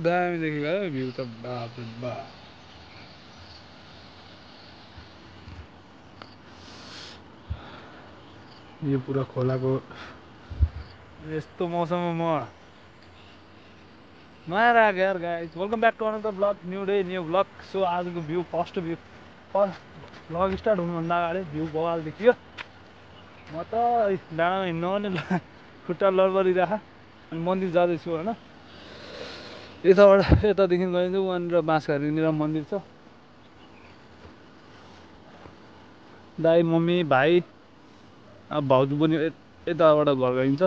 दामी देखेको है भ्यू त बाप रे बाप। यो पुरा खोलाको यस्तो मौसममा म नयाँ राखेँ यार guys. Welcome back to another vlog, new day new vlog. So आजको भ्यू फर्स्ट ब्लग स्टार्ट हुनुभन्दा अगाडि भ्यू बवाल देखियो। म त डाँडामा हिँड्नु पनि खुट्टा लडबडिरहेको अनि मन्दिर जाँदैछु होइन। यतादेखि गइन्छ वहाँनिर बाँसघारीनिर मन्दिर छ। दाइ मम्मी भाइ अब भाउजू पनि यताबाट घर गइन्छ।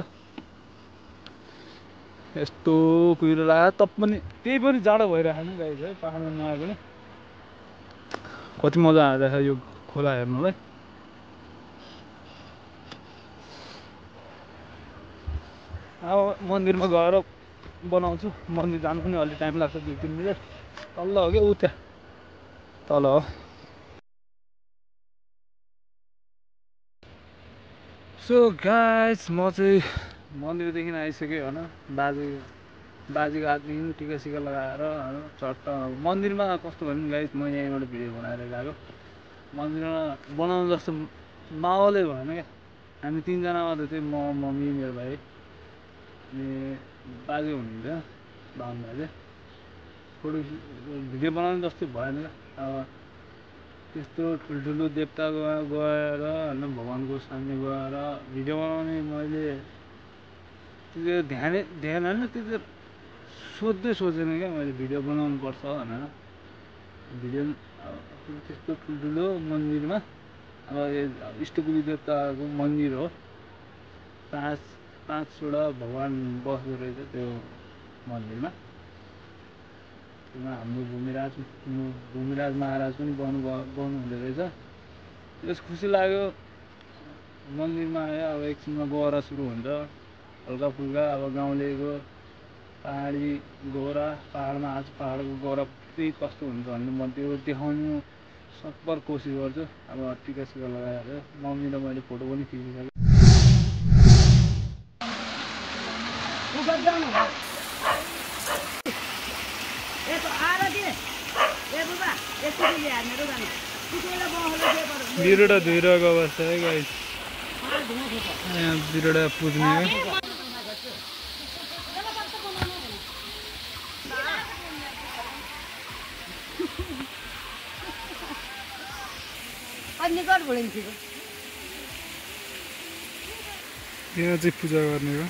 यस्तो कुहिरो लाग्यो त पनि त्यही पनि जाडो भइरहेको छैन गाइस है। पाहाडमा नआए पनि कति मजा आइरहेको यो खोला हेर्नुलाई। अब मन्दिरमा गएर बनाउँछु। मन्दिर जानु पनि अलि टाइम लाग्छ 2-3 मिनट। तल्ल हो कि ऊ त्यहाँ तल हो। सो गाइस म चाहिँ मन्दिरदेखि आइसकेँ होइन। बाजेको हातदेखि टिका लगाएर चट्ट मन्दिरमा कस्तो भयो भने गाइस, म यहीँबाट भिडियो बनाएर गएको। मन्दिरमा बनाउनु जस्तो माहौलै भएन क्या। हामी 3 जना मात्रै थियौँ, म मम्मी मेरो भाइ अनि बाजे हुनुहुन्थ्यो बाहुन बाजे। फोटो भिडियो बनाउनु जस्तो भएन क्या। अब त्यस्तो ठुल्ठुलो देवताको गएर होइन, भगवान्को सामने गएर भिडियो बनाउने मैले त्यो ध्यान होइन, त्यो चाहिँ सोचेन क्या मैले भिडियो बनाउनु पर्छ भनेर। भिडियो त्यस्तो ठुल्ठुलो मन्दिरमा अब इष्टकुली देवताको मन्दिर हो। 5वटा भगवान् बस्दो रहेछ त्यो मन्दिरमा। हाम्रो भूमिराज महाराज पनि बस्नु हुँदो रहेछ। त्यस खुसी लाग्यो। मन्दिरमा आयो अब एकछिनमा गहरा सुरु हुन्छ हल्का फुल्का। अब गाउँलेको पाहाडी गहरा, पाहाडमा आज पाहाडको गहरा त्यही कस्तो हुन्छ भन्ने म त्यो देखाउनु सक्बर कोसिस गर्छु। अब टिका लगाएर मम्मी र मैले फोटो पनि खिचिसकेँ। बिरुवा धोइरहेको अवस्था है गाइस। यहाँ बिरुवा पुज्ने हो। यहाँ चाहिँ पूजा गर्ने हो।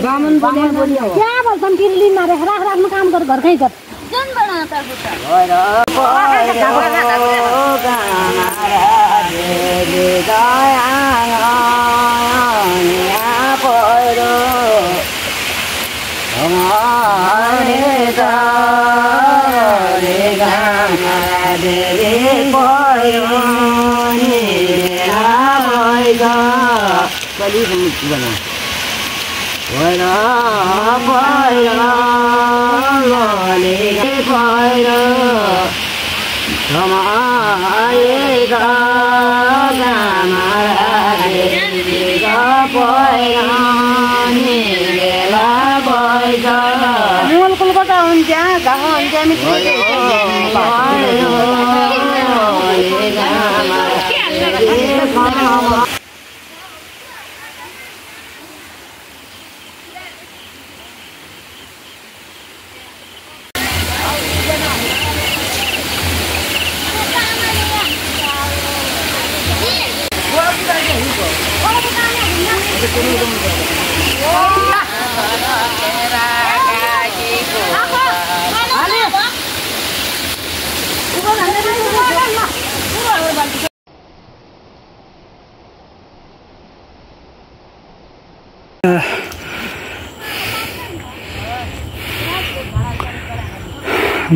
बामन बोलियो क्या बोल्छन् किरली मारे राख्नु काम गर घरकै गर जन बना त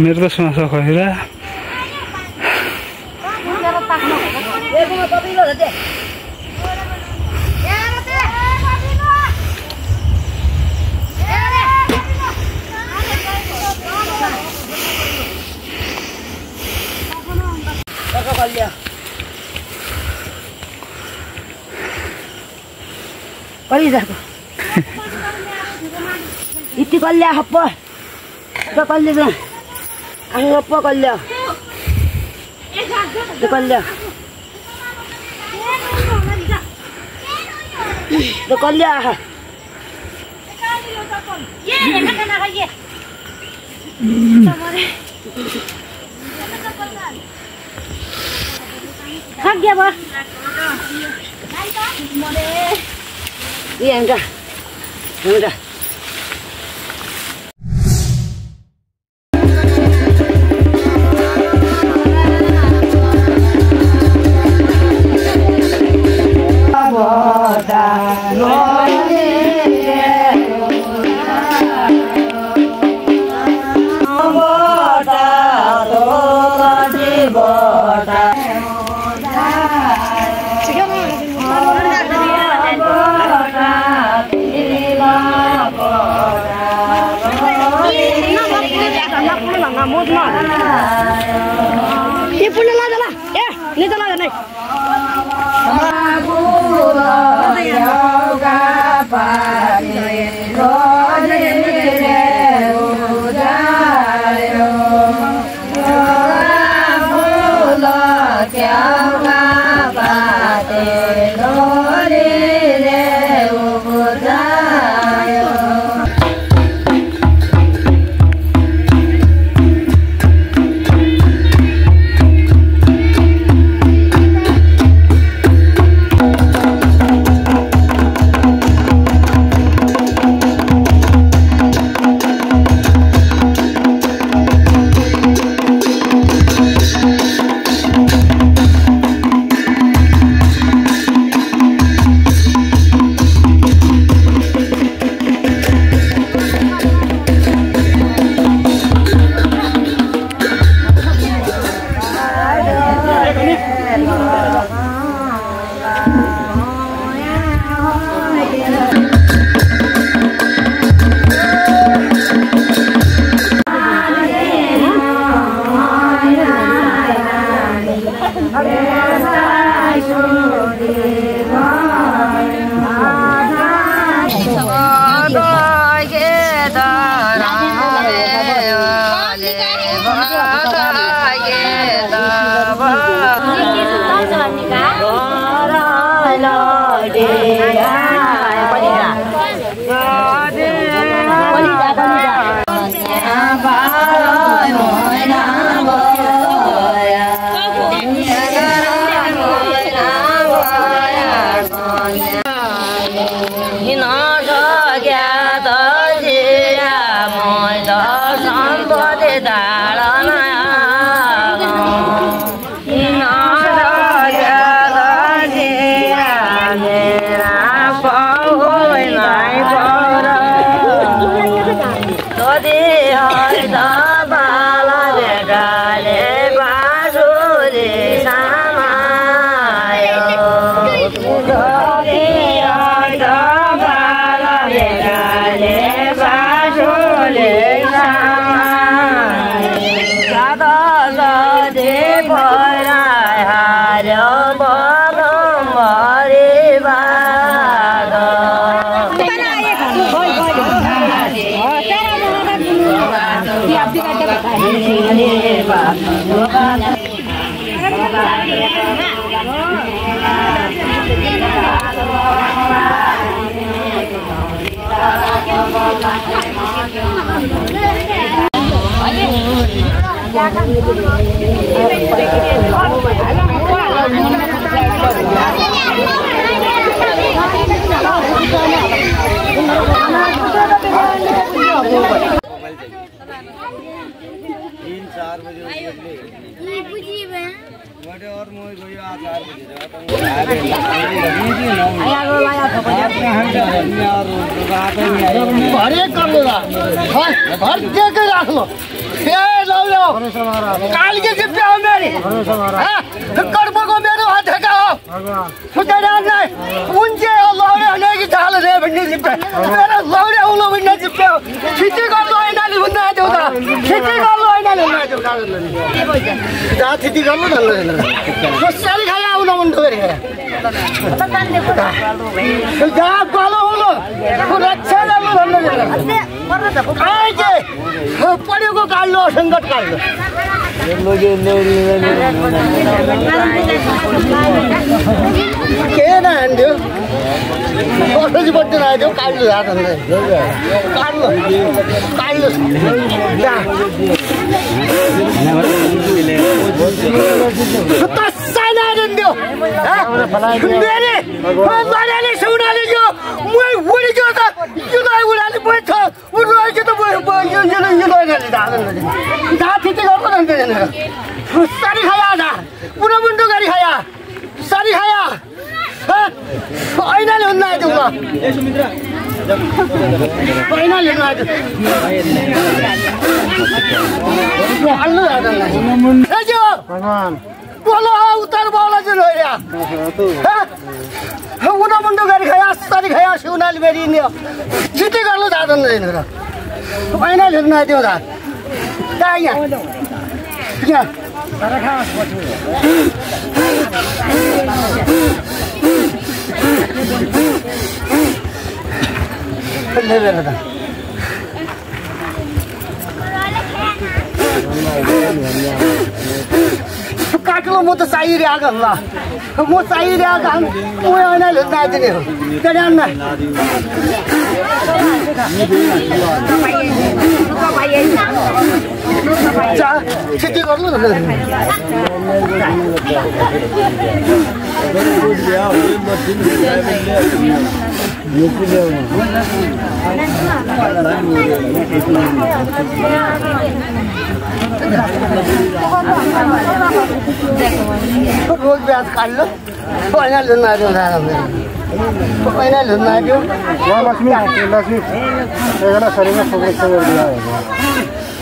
मेरो त सुनास खैरा इति कल्या हप्प त कल्ले जा हप्प कल्या त कल्या त कल्या खा गया बा ये enggak udah ये पुण्य ला चला ए ले चला नहीं Bye. पढेको काट्लो सङ्कट काट्लो के नहान्थ्यो कसरी बट्नु आयो काट्लो काट्लो काट्लो सारी खाया था पुरा मुन्टो गरी खाया सारी खाया ऐनाले हुन्न आयो ऐनाले हुन्न आयो हल्लो भगवान बोलो उतार बोला चाहिँ रोया उना मुन्टो गरी खाया सारी खाया सुनाली बेरी नि छिटै गर्नु जाँदैन रहेन र ऐनाले हुन्न आयो दा यहाँ यहाँ काट्लो म त चाहिरहेको ल म चाहिरहेको म ऐनाले नदिने हो त्यहाँ खेती गर्नु न रोज ब्याज काट्लो ऐनाले नदियो ऐनाले नदियो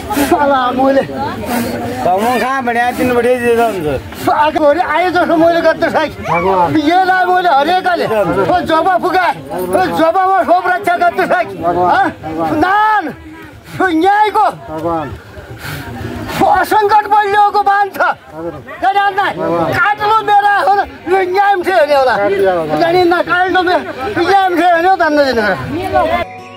साला मैले कहाँ भने तिनपट्टि आजभरि आयो जस्तो मैले गर्दा साइज यसलाई मैले हरेकाले जब फुकाएँ जबमा सोप रक्षा गर्दा साइज नान यहीँको असङ्कट बलिएको बान छ काट्नु मेरा यहाँ थियो भने होला काट्नु यहाँ थियो भने